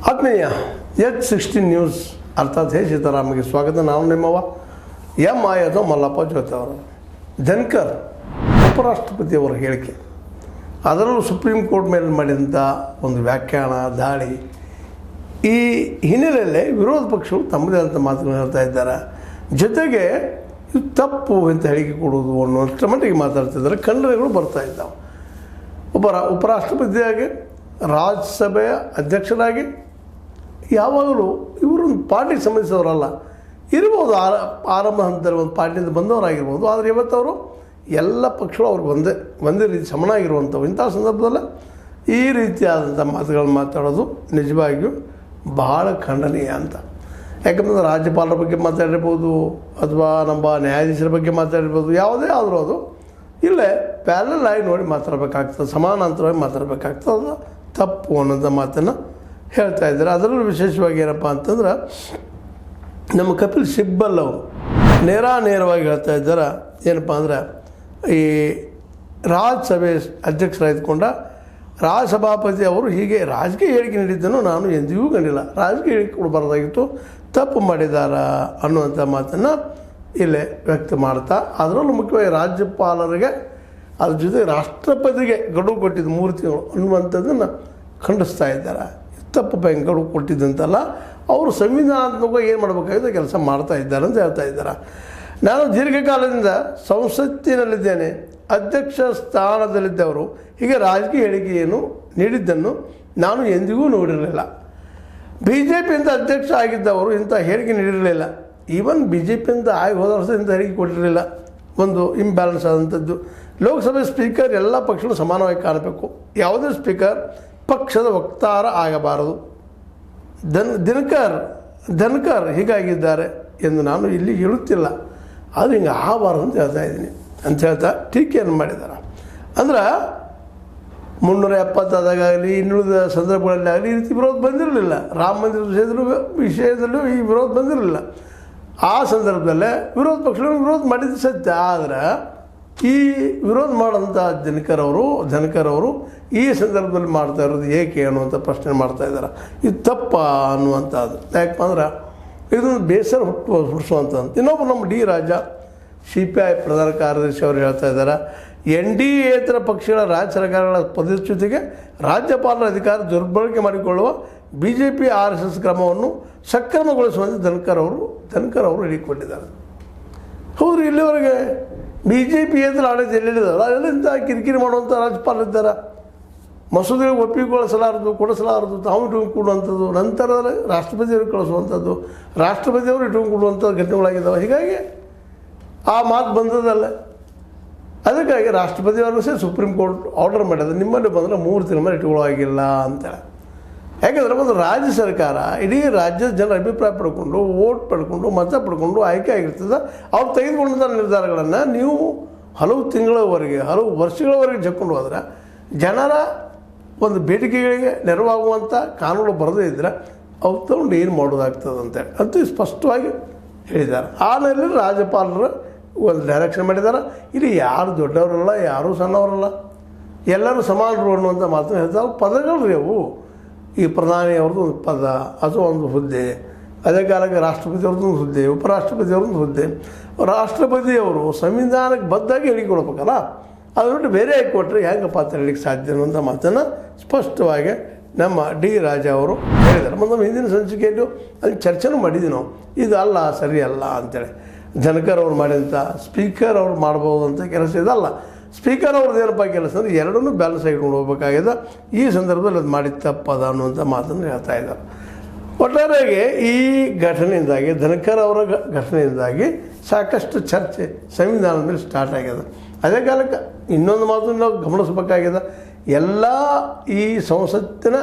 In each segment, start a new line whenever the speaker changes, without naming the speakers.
ಆತ್ಮೀಯ H16 news ಅರ್ಥಾತ್ ಹೇ ಸೀತಾರಾಮಗೆ ಸ್ವಾಗತ. ನಾನು ನಿಮ್ಮವ ಯಾದವ್ ಮಲ್ಲಪ್ಪ ಜೋತೆ ಅವರು. ಧನ್ಕರ್ ಉಪರಾಷ್ಟ್ರಪತಿಯವರ ಹೇಳಿಕೆ, ಅದರಲ್ಲೂ ಸುಪ್ರೀಂ ಕೋರ್ಟ್ ಮೇಲೆ ಮಾಡಿದಂಥ ಒಂದು ವ್ಯಾಖ್ಯಾನ ದಾಳಿ, ಈ ಹಿನ್ನೆಲೆಯಲ್ಲೇ ವಿರೋಧ ಪಕ್ಷಗಳು ತಮ್ಮದೇ ಆದಂಥ ಮಾತುಗಳನ್ನು ಹೇಳ್ತಾ ಇದ್ದಾರೆ. ಜೊತೆಗೆ ಇದು ತಪ್ಪು ಅಂತ ಹೇಳಿಕೆ ಕೊಡೋದು ಅನ್ನೋಷ್ಟರ ಮಟ್ಟಿಗೆ ಮಾತಾಡ್ತಿದ್ದಾರೆ. ಖಂಡನೆಗಳು ಬರ್ತಾ ಇದ್ದಾವೆ. ಉಪರಾಷ್ಟ್ರಪತಿಯಾಗಿ ರಾಜ್ಯಸಭೆಯ ಅಧ್ಯಕ್ಷರಾಗಿ ಯಾವಾಗಲೂ ಇವರು ಪಾರ್ಟಿಗೆ ಸಂಬಂಧಿಸಿದವರಲ್ಲ, ಇರ್ಬೋದು ಆರಂಭ ಹಂತದಲ್ಲಿ ಒಂದು ಪಾರ್ಟಿಯಿಂದ ಬಂದವರಾಗಿರ್ಬೋದು. ಆದರೆ ಇವತ್ತು ಅವರು ಎಲ್ಲ ಪಕ್ಷಗಳು ಅವ್ರಿಗೆ ಒಂದೇ ರೀತಿ ಸಮನಾಗಿರುವಂಥವು. ಇಂಥ ಸಂದರ್ಭದಲ್ಲಿ ಈ ರೀತಿಯಾದಂಥ ಮಾತುಗಳನ್ನು ಮಾತಾಡೋದು ನಿಜವಾಗಿಯೂ ಬಹಳ ಖಂಡನೀಯ ಅಂತ. ಯಾಕಂದರೆ ರಾಜ್ಯಪಾಲರ ಬಗ್ಗೆ ಮಾತಾಡಿರ್ಬೋದು ಅಥವಾ ನಮ್ಮ ನ್ಯಾಯಾಧೀಶರ ಬಗ್ಗೆ ಮಾತಾಡಿರ್ಬೋದು, ಯಾವುದೇ ಆದರೂ ಅದು ಇಲ್ಲೇ ಪ್ಯಾರಲಲ್ ಆಗಿ ನೋಡಿ ಮಾತಾಡಬೇಕಾಗ್ತದೆ, ಸಮಾನಾಂತರವಾಗಿ ಮಾತಾಡಬೇಕಾಗ್ತದೆ. ಅದು ತಪ್ಪು ಅನ್ನೋಂಥ ಮಾತನ್ನು ಹೇಳ್ತಾ ಇದ್ದಾರೆ. ಅದರಲ್ಲೂ ವಿಶೇಷವಾಗಿ ಏನಪ್ಪ ಅಂತಂದ್ರೆ ನಮ್ಮ ಕಪಿಲ್ ಸಿಬ್ಬಲ್ ಅವರು ನೇರವಾಗಿ ಹೇಳ್ತಾ ಇದ್ದಾರೆ. ಏನಪ್ಪ ಅಂದ್ರೆ ಈ ರಾಜ್ಯಸಭೆ ಅಧ್ಯಕ್ಷರಾಗಿದ್ದುಕೊಂಡ ರಾಜ್ಯಸಭಾಪತಿ ಅವರು ಹೀಗೆ ರಾಜಕೀಯ ಹೇಳಿಕೆ ನೀಡಿದ್ದನ್ನು ನಾನು ಎಂದಿಗೂ ಕಂಡಿಲ್ಲ, ರಾಜಕೀಯ ಹೇಳಿಕೆ ಕೊಡಬಾರ್ದಾಗಿತ್ತು, ತಪ್ಪು ಮಾಡಿದಾರ ಅನ್ನುವಂಥ ಮಾತನ್ನು ಇಲ್ಲೇ ವ್ಯಕ್ತ ಮಾಡ್ತಾ, ಅದರಲ್ಲೂ ಮುಖ್ಯವಾಗಿ ರಾಜ್ಯಪಾಲರಿಗೆ ಅದ್ರ ಜೊತೆ ರಾಷ್ಟ್ರಪತಿಗೆ ಗಡುವು ಕೊಟ್ಟಿದ್ದು 3 ತಿಂಗಳು ಅನ್ನುವಂಥದ್ದನ್ನು ಖಂಡಿಸ್ತಾ ಇದ್ದಾರೆ. ತಪ್ಪು ಗಡುವು ಕೊಟ್ಟಿದ್ದಂತಲ್ಲ, ಅವರು ಸಂವಿಧಾನಾತ್ಮಕವಾಗಿ ಏನು ಮಾಡಬೇಕಾಗಿದೆ ಕೆಲಸ ಮಾಡ್ತಾ ಇದ್ದಾರೆ ಅಂತ ಹೇಳ್ತಾ ಇದ್ದಾರೆ. ನಾನು ದೀರ್ಘಕಾಲದಿಂದ ಸಂಸತ್ತಿನಲ್ಲಿದ್ದೇನೆ, ಅಧ್ಯಕ್ಷ ಸ್ಥಾನದಲ್ಲಿದ್ದವರು ಹೀಗೆ ರಾಜಕೀಯ ಹೇಳಿಕೆಯನ್ನು ನೀಡಿದ್ದನ್ನು ನಾನು ಎಂದಿಗೂ ನೋಡಿರಲಿಲ್ಲ. ಬಿ ಜೆ ಪಿಯಿಂದ ಅಧ್ಯಕ್ಷ ಆಗಿದ್ದವರು ಇಂಥ ಹೇಳಿಕೆ ನೀಡಿರಲಿಲ್ಲ. ಈವನ್ ಬಿ ಜೆ ಪಿಯಿಂದ ಆಗಿ ಹೋದ ವರ್ಷ ಇಂಥ ಹೇಳಿಕೆ ಕೊಟ್ಟಿರಲಿಲ್ಲ. ಒಂದು ಇಂಬ್ಯಾಲೆನ್ಸ್ ಆದಂಥದ್ದು. ಲೋಕಸಭೆ ಸ್ಪೀಕರ್ ಎಲ್ಲ ಪಕ್ಷಗಳು ಸಮಾನವಾಗಿ ಕಾಣಬೇಕು, ಯಾವುದೇ ಸ್ಪೀಕರ್ ಪಕ್ಷದ ವಕ್ತಾರ ಆಗಬಾರದು. ಧನ್ಕರ್ ಹೀಗಾಗಿದ್ದಾರೆ ಎಂದು ನಾನು ಇಲ್ಲಿ ಹೇಳುತ್ತಿಲ್ಲ, ಅದು ಹಿಂಗೆ ಆಗಬಾರ್ದು ಅಂತ ಹೇಳ್ತಾ ಇದ್ದೀನಿ ಅಂತ ಹೇಳ್ತಾ ಟೀಕೆಯನ್ನು ಮಾಡಿದ್ದಾರೆ. ಅಂದ್ರೆ 370 ಇನ್ನುಳಿದ ಸಂದರ್ಭಗಳಲ್ಲಿ ಆಗಲಿ ಈ ರೀತಿ ವಿರೋಧ ಬಂದಿರಲಿಲ್ಲ. ರಾಮ ಮಂದಿರದ ವಿಷಯದಲ್ಲೂ ಈ ವಿರೋಧ ಬಂದಿರಲಿಲ್ಲ. ಆ ಸಂದರ್ಭದಲ್ಲೇ ವಿರೋಧ ಪಕ್ಷಗಳು ವಿರೋಧ ಮಾಡಿದ್ದು ಸತ್ಯ. ಆದರೆ ಈ ವಿರೋಧ ಮಾಡೋಂಥ ಧನ್ಕರ್ ಅವರು ಈ ಸಂದರ್ಭದಲ್ಲಿ ಮಾಡ್ತಾ ಇರೋದು ಏಕೆ ಅನ್ನುವಂಥ ಪ್ರಶ್ನೆ ಮಾಡ್ತಾ ಇದ್ದಾರೆ. ಇದು ತಪ್ಪ ಅನ್ನುವಂಥದ್ದು. ಯಾಕಪ್ಪ ಅಂದ್ರೆ ಇದೊಂದು ಬೇಸರ ಹುಟ್ಟಿಸುವಂಥದ್ದು. ಇನ್ನೊಬ್ಬರು ನಮ್ಮ ಡಿ ರಾಜಾ CPI ಪ್ರಧಾನ ಕಾರ್ಯದರ್ಶಿ ಅವರು ಹೇಳ್ತಾ ಇದ್ದಾರೆ, NDA-ಯೇತರ ಪಕ್ಷಗಳ ರಾಜ್ಯ ಸರ್ಕಾರಗಳ ಪದಚ್ಯುತಿಗೆ ರಾಜ್ಯಪಾಲರ ಅಧಿಕಾರ ದುರ್ಬಳಕೆ ಮಾಡಿಕೊಳ್ಳುವ BJP RSS ಕ್ರಮವನ್ನು ಸಕ್ರಮಗೊಳಿಸುವಂತೆ ಧನ್ಕರ್ ಅವರು ಹೇಳಿಕೊಂಡಿದ್ದಾರೆ. ಹೌದು, ಇಲ್ಲಿವರೆಗೆ BJP-ಯೇತರ ಆಡಳಿತ ಎಲ್ಲಿದ್ದಾರಲ್ಲ ಅಲ್ಲಿಂದ ಕಿರಿಕಿರಿ ಮಾಡುವಂಥ ರಾಜ್ಯಪಾಲರಿದ್ದಾರೆ. ಮಸೂದೆಗೆ ಕೊಡಿಸಲಾರದು, ತಾವು ಇಟ್ಕೊಂಡು ಕೊಡುವಂಥದ್ದು, ನಂತರದಲ್ಲಿ ರಾಷ್ಟ್ರಪತಿಯವರು ಕಳಿಸುವಂಥದ್ದು, ರಾಷ್ಟ್ರಪತಿಯವರು ಇಟ್ಕೊಂಡು ಕೊಡುವಂಥದ್ದು ಘಟನೆಗಳಾಗಿದ್ದಾವೆ. ಹೀಗಾಗಿ ಆ ಮಾತು ಬಂದದಲ್ಲ. ಅದಕ್ಕಾಗಿ ರಾಷ್ಟ್ರಪತಿಯವರು ಸಹ ಸುಪ್ರೀಂ ಕೋರ್ಟ್ ಆರ್ಡರ್ ಮಾಡಿದೆ, ನಿಮ್ಮಲ್ಲಿ ಬಂದರೆ 3 ತಿಂಗಳ ಮೇಲೆ ಇಟ್ಕೊಳ್ಳೋ ಆಗಿಲ್ಲ ಅಂತೇಳಿ. ಯಾಕೆಂದರೆ ಒಂದು ರಾಜ್ಯ ಸರ್ಕಾರ ಇಡೀ ರಾಜ್ಯದ ಜನರ ಅಭಿಪ್ರಾಯ ಪಡ್ಕೊಂಡು, ವೋಟ್ ಪಡ್ಕೊಂಡು, ಮತ ಪಡ್ಕೊಂಡು ಆಯ್ಕೆ ಆಗಿರ್ತದೆ. ಅವ್ರು ತೆಗೆದುಕೊಂಡಂಥ ನಿರ್ಧಾರಗಳನ್ನು ನೀವು ಹಲವು ತಿಂಗಳವರೆಗೆ, ಹಲವು ವರ್ಷಗಳವರೆಗೆ ಜಕ್ಕೊಂಡು ಹೋದ್ರೆ ಜನರ ಒಂದು ಬೇಡಿಕೆಗಳಿಗೆ ನೆರವಾಗುವಂಥ ಕಾನೂನು ಬರದೇ ಇದ್ದರೆ ಅವ್ರು ತಗೊಂಡು ಏನು ಮಾಡೋದಾಗ್ತದೆ ಅಂತೇಳಿ ಅಂತೂ ಸ್ಪಷ್ಟವಾಗಿ ಹೇಳಿದ್ದಾರೆ. ಆಮೇಲೆ ರಾಜ್ಯಪಾಲರು ಒಂದು ಡೈರೆಕ್ಷನ್ ಮಾಡಿದ್ದಾರೆ, ಇಲ್ಲಿ ಯಾರು ದೊಡ್ಡವರಲ್ಲ, ಯಾರೂ ಸಣ್ಣವರಲ್ಲ, ಎಲ್ಲರೂ ಸಮಾನರು ಅನ್ನುವಂಥ ಮಾತನ್ನು ಹೇಳ್ತಾರೆ. ಪದಗಳು ರೀ ಅವು. ಈ ಪ್ರಧಾನಿಯವ್ರದ್ದು ಒಂದು ಪದ ಅಥವಾ ಒಂದು ಹುದ್ದೆ, ಅದೇ ಕಾಲಕ್ಕೆ ರಾಷ್ಟ್ರಪತಿಯವ್ರದ್ದು ಒಂದು ಹುದ್ದೆ, ಉಪರಾಷ್ಟ್ರಪತಿಯವ್ರದ್ದು ಹುದ್ದೆ. ರಾಷ್ಟ್ರಪತಿಯವರು ಸಂವಿಧಾನಕ್ಕೆ ಬದ್ಧಾಗಿ ಹೇಳಿಕೊಡ್ಬೇಕಲ್ಲ, ಅದು ಬಿಟ್ಟು ಬೇರೆ ಆಗಿ ಕೊಟ್ಟರೆ ಹೆಂಗಪ್ಪ ಅಂತ ಹೇಳಲಿಕ್ಕೆ ಸಾಧ್ಯ ಅನ್ನುವಂಥ ಮಾತನ್ನು ಸ್ಪಷ್ಟವಾಗಿ ನಮ್ಮ ಡಿ ರಾಜಾ ಅವರು ಹೇಳಿದ್ದಾರೆ. ಮತ್ತು ನಮ್ಮ ಹಿಂದಿನ ಸಂಚಿಕೆಯಲ್ಲೂ ಅಲ್ಲಿ ಚರ್ಚೆನೂ ಮಾಡಿದ್ವಿ ನಾವು, ಇದು ಅಲ್ಲ ಸರಿ ಅಲ್ಲ ಅಂತೇಳಿ. ಧನ್ಕರ್ ಅವ್ರು ಮಾಡಿದಂಥ ಸ್ಪೀಕರ್ ಅವ್ರು ಮಾಡ್ಬೋದು ಅಂತ ಕೆಲಸ ಇದಲ್ಲ. ಸ್ಪೀಕರ್ ಅವ್ರದ್ದು ಏನಪ್ಪ ಕೆಲಸ ಅಂದರೆ ಎರಡನ್ನೂ ಬ್ಯಾಲೆನ್ಸ್ ಆಗಿಕೊಂಡು ಹೋಗ್ಬೇಕಾಗಿದೆ. ಈ ಸಂದರ್ಭದಲ್ಲಿ ಅದು ಮಾಡಿದ ತಪ್ಪದ ಅನ್ನುವಂಥ ಮಾತನ್ನು ಹೇಳ್ತಾ ಇದ್ದಾರೆ. ಒಟ್ಟಾರೆಯಾಗಿ ಈ ಘಟನೆಯಿಂದಾಗಿ, ಧನ್ಕರ್ ಅವರ ಘಟನೆಯಿಂದಾಗಿ ಸಾಕಷ್ಟು ಚರ್ಚೆ ಸಂವಿಧಾನದ ಮೇಲೆ ಸ್ಟಾರ್ಟ್ ಆಗಿದೆ. ಅದೇ ಕಾಲಕ್ಕೆ ಇನ್ನೊಂದು ಮಾತು ನಾವು ಗಮನಿಸಬೇಕಾಗಿದೆ. ಎಲ್ಲ ಈ ಸಂಸತ್ತಿನ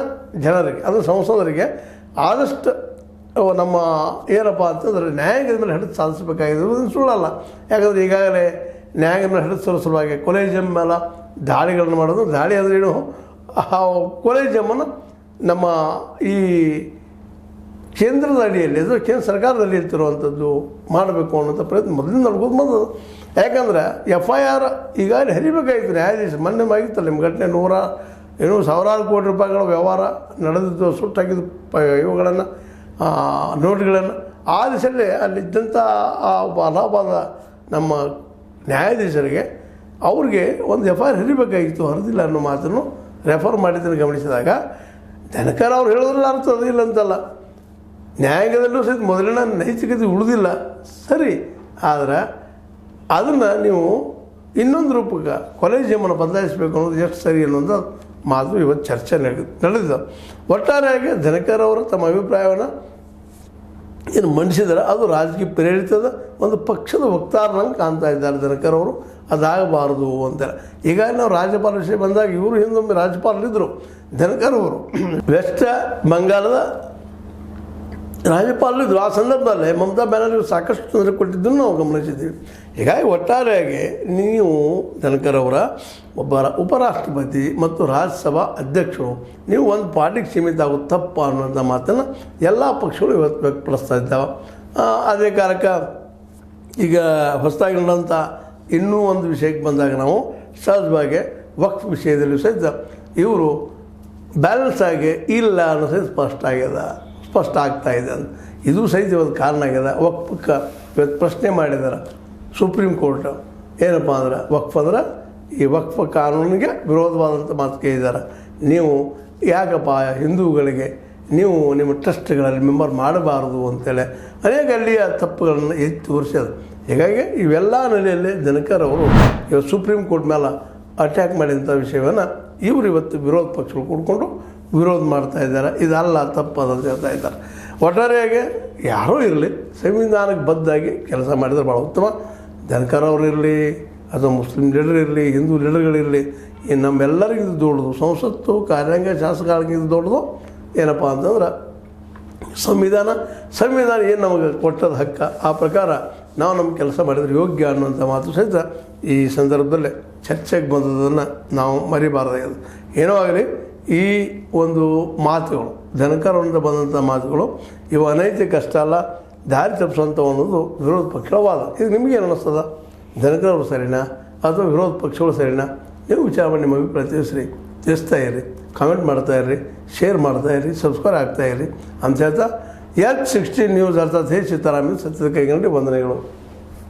ಜನರಿಗೆ, ಅದು ಸಂಸದರಿಗೆ ಆದಷ್ಟು ನಮ್ಮ ಏನಪ್ಪ ಅಂತಂದರೆ ನ್ಯಾಯಾಂಗದ ಮೇಲೆ ಹಿಡಿದು ಸಾಧಿಸಬೇಕಾಗಿದೆ. ಸುಳ್ಳಲ್ಲ. ಯಾಕಂದರೆ ಈಗಾಗಲೇ ನ್ಯಾಯಾಂಗದ ಮೇಲೆ ಹಿಡಿದು ಸಲ್ಲಿಸುವಾಗ ಕೊಲೇಜಿಯಂ ಮೇಲೆ ದಾಳಿಗಳನ್ನು ಮಾಡೋದು, ದಾಳಿ ಅಂದರೆ ಏನು, ಆ ಕೊಲೇಜಿಯಮ್ಮನ್ನು ನಮ್ಮ ಈ ಕೇಂದ್ರದ ಅಡಿಯಲ್ಲಿ, ಅದು ಕೇಂದ್ರ ಸರ್ಕಾರದಲ್ಲಿ ಇರ್ತಿರುವಂಥದ್ದು ಮಾಡಬೇಕು ಅನ್ನೋಂಥ ಪ್ರಯತ್ನ ಮೊದಲಿಂದ ನಡ್ಕೊಂಡು ಬಂದದು. ಯಾಕಂದರೆ FIR ಈಗಾಗಲೇ ಹರಿಬೇಕಾಗಿತ್ತು. ನ್ಯಾಯಾಧೀಶ ಮೊನ್ನೆ ಆಗಿತ್ತಲ್ಲ ನಿಮ್ಮ ಘಟನೆ ಏನೋ ಸಾವಿರಾರು ಕೋಟಿ ರೂಪಾಯಿಗಳ ವ್ಯವಹಾರ ನಡೆದಿದ್ದು, ಸುಟ್ಟಾಕಿದ್ದು ಇವುಗಳನ್ನು ನೋಟ್ಗಳನ್ನು. ಆ ದಿಸೆಯಲ್ಲಿ ಅಲ್ಲಿದ್ದಂಥ ಆ ಅಲಹಾಬಾದ ನಮ್ಮ ನ್ಯಾಯಾಧೀಶರಿಗೆ ಅವ್ರಿಗೆ ಒಂದು FIR ಹಿರಿಬೇಕಾಗಿತ್ತು, ಹರಿದಿಲ್ಲ ಅನ್ನೋ ಮಾತನ್ನು ರೆಫರ್ ಮಾಡಿದ್ದನ್ನು ಗಮನಿಸಿದಾಗ ಧನಕರ್ ಅವ್ರು ಹೇಳೋದ್ರಲ್ಲಿ ಅರ್ಥ ಅದಿಲ್ಲ ಅಂತಲ್ಲ, ನ್ಯಾಯಾಂಗದಲ್ಲೂ ಸಹಿತ ಮೊದಲಿನ ನೈತಿಕತೆ ಉಳಿದಿಲ್ಲ ಸರಿ. ಆದರೆ ಅದನ್ನು ನೀವು ಇನ್ನೊಂದು ರೂಪಕ್ಕೆ ಕೊಲೆಜಿಯಮನ್ನು ಬದಲಾಯಿಸಬೇಕು ಅನ್ನೋದು ಎಷ್ಟು ಸರಿ ಅನ್ನೋದು ಮಾತು ಇವತ್ತು ಚರ್ಚೆ ನಡೆದಿದೆ. ಒಟ್ಟಾರೆಯಾಗಿ ಧನಕರ್ ಅವರು ತಮ್ಮ ಅಭಿಪ್ರಾಯವನ್ನು ಏನು ಮಂಡಿಸಿದರೆ ಅದು ರಾಜಕೀಯ ಪ್ರೇರಿತದ ಒಂದು ಪಕ್ಷದ ವಕ್ತಾರನಂಗೆ ಕಾಣ್ತಾ ಇದ್ದಾರೆ ಧನಕರ್ ಅವರು. ಅದಾಗಬಾರ್ದು ಅಂತೇಳಿ ಈಗ ನಾವು ರಾಜ್ಯಪಾಲ ವಿಷಯ ಬಂದಾಗ ಇವರು ಹಿಂದೊಮ್ಮೆ ರಾಜ್ಯಪಾಲರಿದ್ದರು ಧನಕರ್ ಅವರು, ವೆಸ್ಟ್ ಬಂಗಾಳದ ರಾಜ್ಯಪಾಲರಿದ್ದರು. ಆ ಸಂದರ್ಭದಲ್ಲಿ ಮಮತಾ ಬ್ಯಾನರ್ಜಿ ಸಾಕಷ್ಟು ತೊಂದರೆ ಕೊಟ್ಟಿದ್ದನ್ನು ನಾವು ಗಮನಿಸಿದ್ದೀವಿ. ಹೀಗಾಗಿ ಒಟ್ಟಾರೆಯಾಗಿ ನೀವು ಧನಕರ್ ಅವರ ಒಬ್ಬ ಉಪರಾಷ್ಟ್ರಪತಿ ಮತ್ತು ರಾಜ್ಯಸಭಾ ಅಧ್ಯಕ್ಷರು, ನೀವು ಒಂದು ಪಾರ್ಟಿಗೆ ಸೀಮಿತ ಆಗೋದು ತಪ್ಪ ಅನ್ನುವಂಥ ಮಾತನ್ನು ಎಲ್ಲ ಪಕ್ಷಗಳು ಇವತ್ತು ವ್ಯಕ್ತಪಡಿಸ್ತಾ ಇದ್ದಾವೆ. ಅದೇ ಕಾರಣಕ್ಕೆ ಈಗ ಹೊಸದಾಗಿ ನಡೆದಂಥ ಇನ್ನೂ ಒಂದು ವಿಷಯಕ್ಕೆ ಬಂದಾಗ ನಾವು ಸಹಜವಾಗಿ ವಕ್ಫ್ ವಿಷಯದಲ್ಲಿ ಸಹಿತ ಇವರು ಬ್ಯಾಲೆನ್ಸ್ ಆಗಿ ಇಲ್ಲ ಅನ್ನೋ ಸಹಿತ ಸ್ಪಷ್ಟ ಆಗ್ತಾ ಇದೆ ಅಂತ. ಇದು ಸಹಿತ ಇವತ್ತು ಕಾರಣ ಆಗಿದೆ. ವಕ್ಫಕ್ಕೆ ಇವತ್ತು ಪ್ರಶ್ನೆ ಮಾಡಿದ್ದಾರೆ ಸುಪ್ರೀಂ ಕೋರ್ಟ್. ಏನಪ್ಪ ಅಂದ್ರೆ ವಕ್ಫ್ ಅಂದ್ರೆ ಈ ವಕ್ಫ್ ಕಾನೂನಿಗೆ ವಿರೋಧವಾದಂಥ ಮಾತು ಕೇಳಿದ್ದಾರೆ. ನೀವು ಯಾಕಪ್ಪ ಹಿಂದೂಗಳಿಗೆ ನೀವು ನಿಮ್ಮ ಟ್ರಸ್ಟ್ಗಳಲ್ಲಿ ಮೆಂಬರ್ ಮಾಡಬಾರ್ದು ಅಂತೇಳಿ ಅನೇಕ ಅಲ್ಲಿಯ ತಪ್ಪುಗಳನ್ನು ಎತ್ತಿ ತೋರಿಸೋದು. ಹೀಗಾಗಿ ಇವೆಲ್ಲ ನೆಲೆಯಲ್ಲಿ ಧನಕರ್ ಅವರು ಇವತ್ತು ಸುಪ್ರೀಂ ಕೋರ್ಟ್ ಮೇಲೆ ಅಟ್ಯಾಕ್ ಮಾಡಿದಂಥ ವಿಷಯವನ್ನು ಇವರು ಇವತ್ತು ವಿರೋಧ ಪಕ್ಷಗಳು ಕೂಡ್ಕೊಂಡು ವಿರೋಧ ಮಾಡ್ತಾ ಇದ್ದಾರೆ. ಇದಲ್ಲ ತಪ್ಪದಂತ ಹೇಳ್ತಾ ಇದ್ದಾರೆ. ಒಟ್ಟಾರೆಯಾಗಿ ಯಾರೂ ಇರಲಿ ಸಂವಿಧಾನಕ್ಕೆ ಬದ್ಧಾಗಿ ಕೆಲಸ ಮಾಡಿದರೆ ಭಾಳ ಉತ್ತಮ. ಧನಕರ್ ಅವರು ಇರಲಿ ಅಥವಾ ಮುಸ್ಲಿಂ ಲೀಡರ್ ಇರಲಿ, ಹಿಂದೂ ಲೀಡರ್ಗಳಿರಲಿ, ಈ ನಮ್ಮೆಲ್ಲರಿಗಿಂತ ದೊಡ್ಡದು ಸಂಸತ್ತು, ಕಾರ್ಯಾಂಗ, ಶಾಸಕಾಂಗಕ್ಕಿಂತ ದೊಡ್ಡದು ಏನಪ್ಪ ಅಂತಂದ್ರೆ ಸಂವಿಧಾನ ಏನು ನಮಗೆ ಕೊಟ್ಟದ ಹಕ್ಕ, ಆ ಪ್ರಕಾರ ನಾವು ನಮ್ಮ ಕೆಲಸ ಮಾಡಿದರೆ ಯೋಗ್ಯ ಅನ್ನುವಂಥ ಮಾತು ಸಹಿತ ಈ ಸಂದರ್ಭದಲ್ಲಿ ಚರ್ಚೆಗೆ ಬಂದದನ್ನು ನಾವು ಮರಿಬಾರ್ದಾಗಿದೆ. ಏನೋ ಆಗಲಿ ಈ ಒಂದು ಮಾತುಗಳು ಧನಕರ್ ಅವರಿಂದ ಬಂದಂಥ ಮಾತುಗಳು ಇವು ಅನೈತಿಕ ಅಷ್ಟ ಅಲ್ಲ, ದಾರಿ ತಪ್ಪಿಸುವಂಥ ಅನ್ನೋದು ವಿರೋಧ ಪಕ್ಷಗಳ ವಾದ. ಇದು ನಿಮಗೇನು ಅನ್ನಿಸ್ತದ? ಧನಕರ್ ಅವರು ಸರಿನಾ ಅಥವಾ ವಿರೋಧ ಪಕ್ಷಗಳು ಸರಿನಾ? ನೀವು ವಿಚಾರ ಮಾಡಿ ನಿಮ್ಮ ಅಭಿಪ್ರಾಯ ತಿಳಿಸ್ತಾ ಇರಿ, ಕಾಮೆಂಟ್ ಮಾಡ್ತಾಯಿರ್ರಿ, ಶೇರ್ ಮಾಡ್ತಾಯಿರ್ರಿ, ಸಬ್ಸ್ಕ್ರೈಬ್ ಆಗ್ತಾಯಿರ್ರಿ ಅಂತ ಹೇಳ್ತಾ H16 ನ್ಯೂಸ್ ಅರ್ಥಾತ್ ಹೇ ಸೀತಾರಾಮನ್ ಸತ್ಯದ ಕೈಗಂಡಿ ವಂದನೆಗಳು.